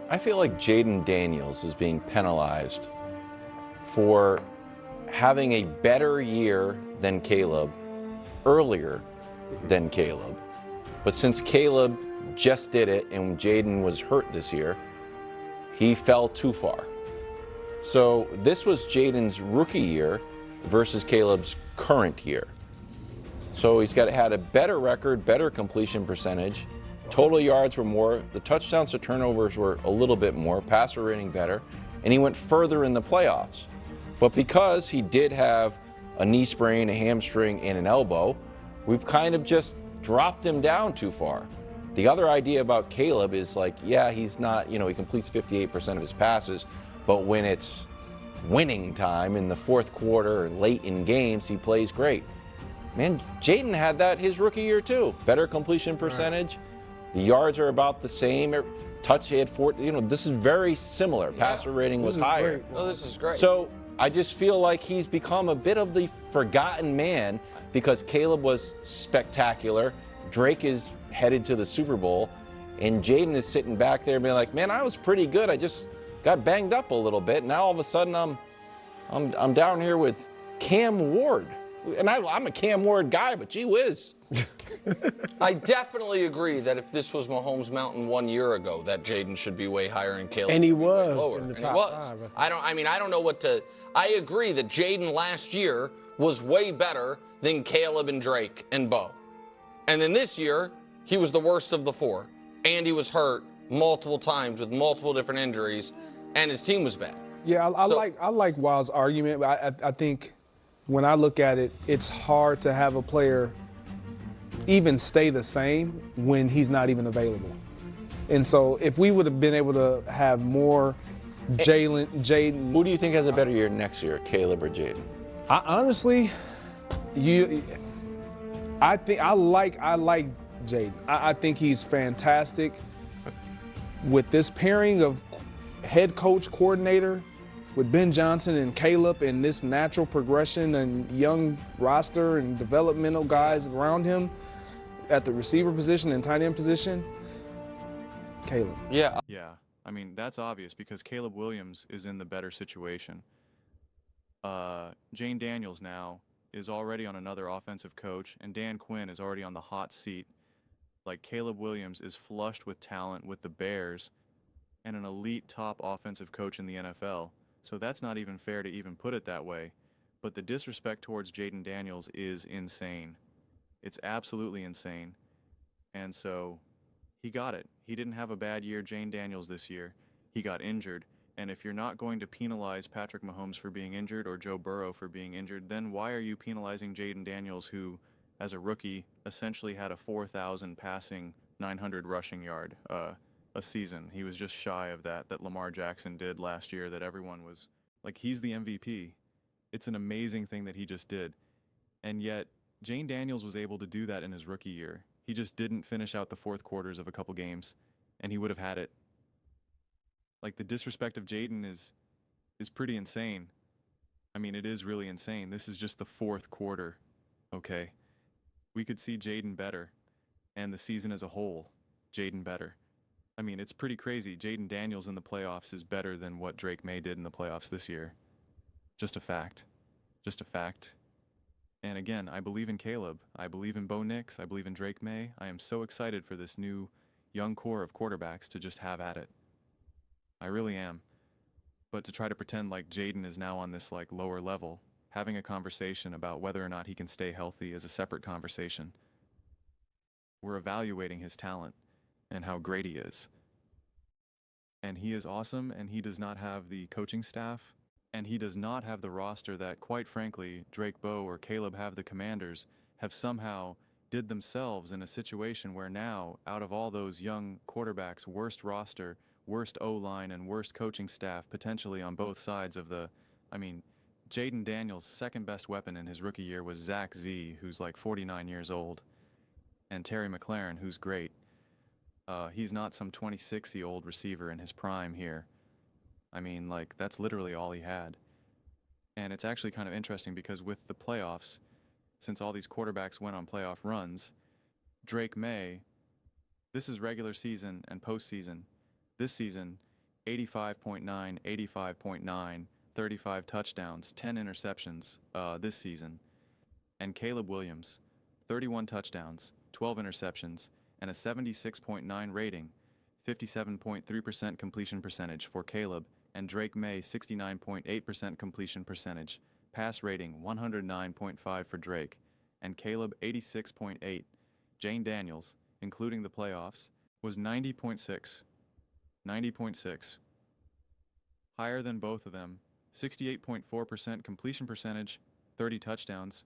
I feel like Jayden Daniels is being penalized for having a better year than Caleb earlier than Caleb. But since Caleb just did it and Jayden was hurt this year, he fell too far. So this was Jayden's rookie year versus Caleb's current year. So he's had a better record, better completion percentage. Total yards were more. The touchdowns to turnovers were a little bit more. Passer rating better. And he went further in the playoffs. But because he did have a knee sprain, a hamstring, and an elbow, we've kind of just dropped him down too far. The other idea about Caleb is like, yeah, he's not, he completes 58% of his passes, but when it's winning time in the fourth quarter or late in games, he plays great. Man, Jayden had that his rookie year too. Better completion percentage. The yards are about the same. Touch, he had 40. This is very similar. Yeah. Passer rating was higher. Oh, this is great. So I just feel like he's become a bit of the forgotten man because Caleb was spectacular. Drake is headed to the Super Bowl, and Jayden is sitting back there being like, man, I was pretty good. I just got banged up a little bit. Now all of a sudden I'm down here with Cam Ward. And I'm a Cam Ward guy, but gee whiz. I definitely agree that if this was Mahomes Mountain 1 year ago, that Jayden should be way higher and Caleb and he was lower. in the And top he was. five. I don't know what to. I agree that Jayden last year was way better than Caleb and Drake and Bo. And then this year, he was the worst of the four. And he was hurt multiple times with multiple different injuries, and his team was bad. Yeah, I like Wild's argument, but I think when I look at it, it's hard to have a player even stay the same when he's not even available. And so if we would have been able to have more Jayden. Who do you think has a better year next year, Caleb or Jayden? Honestly, I like Jayden. I think he's fantastic. With this pairing of head coach, coordinator, with Ben Johnson and Caleb and this natural progression and young roster and developmental guys around him at the receiver position and tight end position, Caleb. Yeah. Yeah, I mean, that's obvious because Caleb Williams is in the better situation. Jayden Daniels now is already on another offensive coach, and Dan Quinn is already on the hot seat. Like, Caleb Williams is flushed with talent with the Bears and an elite top offensive coach in the NFL. So that's not even fair to even put it that way. But the disrespect towards Jayden Daniels is insane. It's absolutely insane. And so he got it. He didn't have a bad year, Jayden Daniels, this year. He got injured. And if you're not going to penalize Patrick Mahomes for being injured or Joe Burrow for being injured, then why are you penalizing Jayden Daniels, who, as a rookie, essentially had a 4,000 passing, 900 rushing yard a season? He was just shy of that Lamar Jackson did last year, that everyone was like, he's the MVP. It's an amazing thing that he just did. And yet, Jayden Daniels was able to do that in his rookie year. He just didn't finish out the fourth quarters of a couple games, and he would have had it. Like, the disrespect of Jayden is pretty insane. I mean, it is really insane. This is just the fourth quarter, okay? We could see Jayden better, and the season as a whole, Jayden better. I mean, it's pretty crazy. Jayden Daniels in the playoffs is better than what Drake May did in the playoffs this year. Just a fact. Just a fact. And again, I believe in Caleb. I believe in Bo Nix. I believe in Drake May. I am so excited for this new young core of quarterbacks to just have at it. I really am. But to try to pretend like Jayden is now on this like lower level, having a conversation about whether or not he can stay healthy is a separate conversation. We're evaluating his talent and how great he is. And he is awesome, and he does not have the coaching staff, and he does not have the roster that, quite frankly, Drake Bowe or Caleb have. The Commanders have somehow did themselves in a situation where now, out of all those young quarterbacks, worst roster, worst O-line, and worst coaching staff potentially on both sides of the, I mean, Jayden Daniels' second best weapon in his rookie year was Zach Z, who's like 49 years old, and Terry McLaurin, who's great. He's not some 26-year-old receiver in his prime here. I mean, like, that's literally all he had. And it's actually kind of interesting because with the playoffs, since all these quarterbacks went on playoff runs, Drake May, this is regular season and postseason. This season, 85.9, 85.9, 35 touchdowns, 10 interceptions this season. And Caleb Williams, 31 touchdowns, 12 interceptions, and a 76.9 rating, 57.3% completion percentage for Caleb, and Drake May, 69.8% completion percentage, pass rating 109.5 for Drake, and Caleb 86.8. Jayden Daniels, including the playoffs, was 90.6. 90.6. Higher than both of them, 68.4% completion percentage, 30 touchdowns,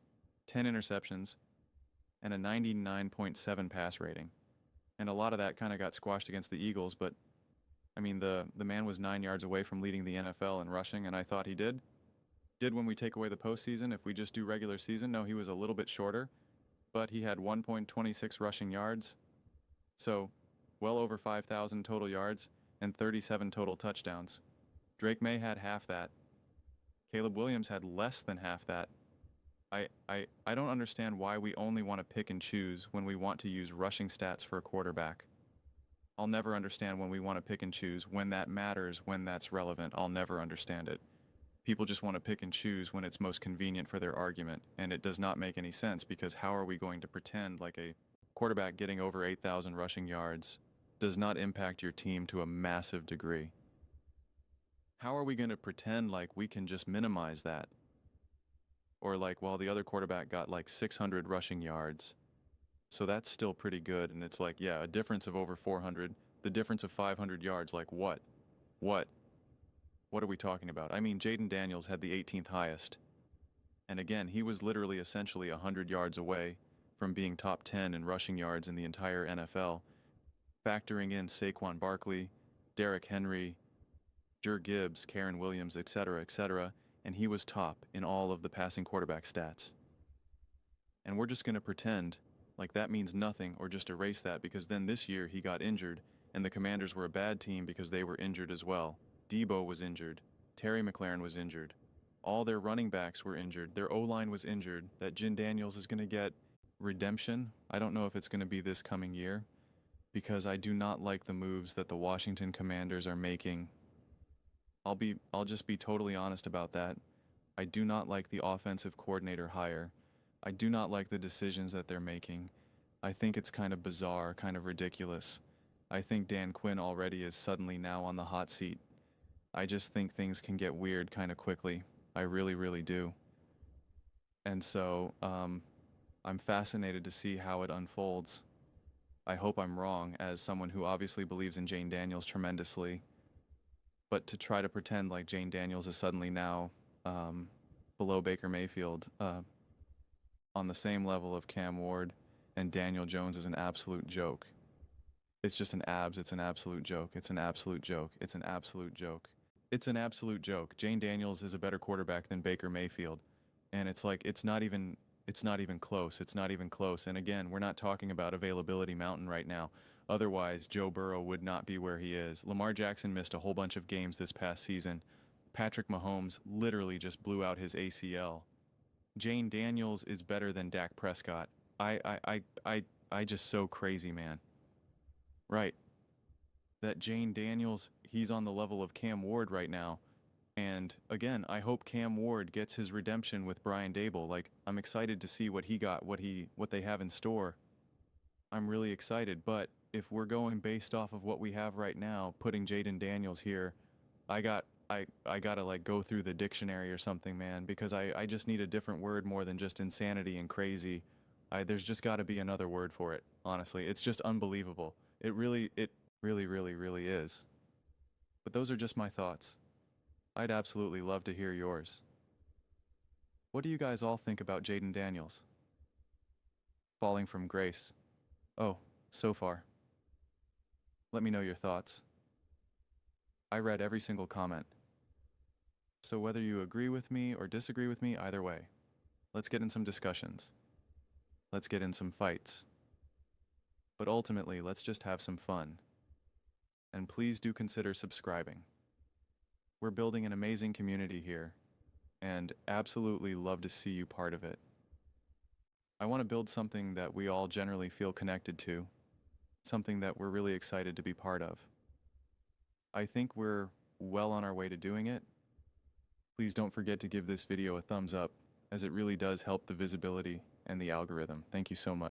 10 interceptions, and a 99.7 pass rating. And a lot of that kind of got squashed against the Eagles, but I mean, the man was 9 yards away from leading the NFL in rushing, and I thought he did. Did when we take away the postseason. If we just do regular season, no, he was a little bit shorter, but he had 1.26 rushing yards, so well over 5,000 total yards and 37 total touchdowns. Drake May had half that. Caleb Williams had less than half that. I don't understand why we only want to pick and choose when we want to use rushing stats for a quarterback. I'll never understand when we want to pick and choose, when that matters, when that's relevant. I'll never understand it. People just want to pick and choose when it's most convenient for their argument, and it does not make any sense, because how are we going to pretend like a quarterback getting over 8,000 rushing yards does not impact your team to a massive degree? How are we going to pretend like we can just minimize that? Or like, well, the other quarterback got like 600 rushing yards, so that's still pretty good, and it's like, yeah, a difference of over 400, the difference of 500 yards, like what? What are we talking about? I mean, Jayden Daniels had the 18th highest, and again, he was literally essentially 100 yards away from being top 10 in rushing yards in the entire NFL, factoring in Saquon Barkley, Derrick Henry, Jure Gibbs, Karen Williams, etc., and he was top in all of the passing quarterback stats. And we're just going to pretend like that means nothing, or just erase that, because then this year he got injured, and the Commanders were a bad team because they were injured as well. Debo was injured. Terry McLaurin was injured. All their running backs were injured. Their O-line was injured. That Jayden Daniels is going to get redemption. I don't know if it's going to be this coming year, because I do not like the moves that the Washington Commanders are making. I'll just be totally honest about that. I do not like the offensive coordinator hire. I do not like the decisions that they're making. I think it's kind of bizarre, kind of ridiculous. I think Dan Quinn already is suddenly now on the hot seat. I just think things can get weird kind of quickly. I really, really do. And so, I'm fascinated to see how it unfolds. I hope I'm wrong, as someone who obviously believes in Jayden Daniels tremendously. But to try to pretend like Jayden Daniels is suddenly now below Baker Mayfield, on the same level of Cam Ward and Daniel Jones, is an absolute joke. It's just an absolute joke. It's an absolute joke. It's an absolute joke. It's an absolute joke. Jayden Daniels is a better quarterback than Baker Mayfield. And it's like, it's not even close. It's not even close. And again, we're not talking about availability mountain right now. Otherwise, Joe Burrow would not be where he is. Lamar Jackson missed a whole bunch of games this past season. Patrick Mahomes literally just blew out his ACL. Jayden Daniels is better than Dak Prescott. I just so crazy, man. Right. That Jayden Daniels, he's on the level of Cam Ward right now. And again, I hope Cam Ward gets his redemption with Brian Daboll. Like, I'm excited to see what he got, what they have in store. I'm really excited, but if we're going based off of what we have right now, putting Jayden Daniels here, I gotta like go through the dictionary or something, man, because I just need a different word more than just insanity and crazy. There's just got to be another word for it. Honestly, it's just unbelievable. It really is. But those are just my thoughts. I'd absolutely love to hear yours. What do you guys all think about Jayden Daniels? Falling from grace. Oh, so far. Let me know your thoughts. I read every single comment. So whether you agree with me or disagree with me, either way, let's get in some discussions. Let's get in some fights. But ultimately, let's just have some fun. And please do consider subscribing. We're building an amazing community here, and absolutely love to see you part of it. I want to build something that we all generally feel connected to, something that we're really excited to be part of. I think we're well on our way to doing it. Please don't forget to give this video a thumbs up, as it really does help the visibility and the algorithm. Thank you so much.